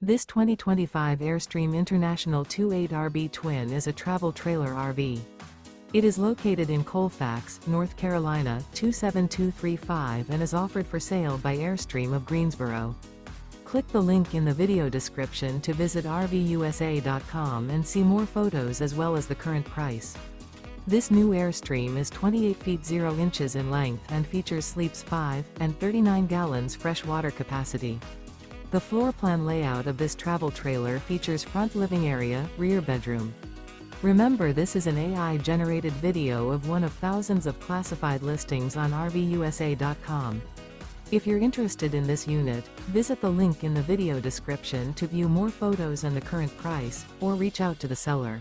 This 2025 Airstream International 28RB Twin is a travel trailer RV. It is located in Colfax, North Carolina, 27235 and is offered for sale by Airstream of Greensboro. Click the link in the video description to visit RVUSA.com and see more photos as well as the current price. This new Airstream is 28 feet 0 inches in length and features sleeps 5 and 39 gallons fresh water capacity. The floor plan layout of this travel trailer features front living area, rear bedroom. Remember, this is an AI-generated video of one of thousands of classified listings on RVUSA.com. If you're interested in this unit, visit the link in the video description to view more photos and the current price, or reach out to the seller.